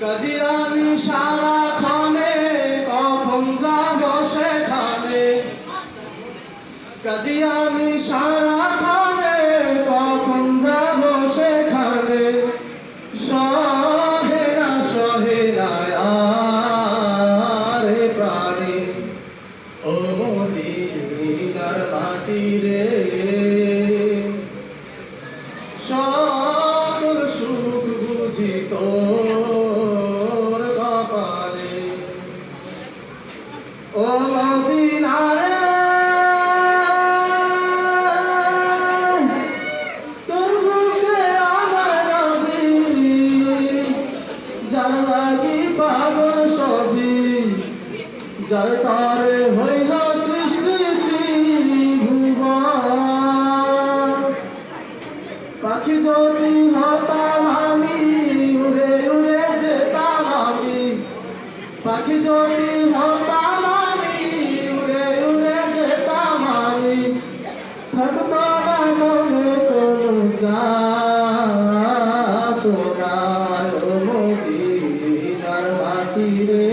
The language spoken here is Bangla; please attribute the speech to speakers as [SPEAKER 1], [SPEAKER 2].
[SPEAKER 1] কাঁদি আমি সারাক্ষণে, কখন যাব সেখানে। কাঁদি আমি সারাক্ষণে, কখন যাব সেখানে। সহে না আর এ প্রাণে, ও মদিনার মাটি রে। সকল সুখ বুঝি তোর কপালে, ও মদিনা রে। তোর বুকে আমার নবী, যার লাগি পাগল সবই, যার তারে হইল সৃষ্টি ত্রিভুবন। পাখি যদি হতাম আমি, উড়ে উড়ে যেতাম আমি। পাখি যদি হতাম আমি, উড়ে উড়ে যেতাম আমি। থাকতো না মনে কোনো যাতনা, ও মদিনার মাটি রে।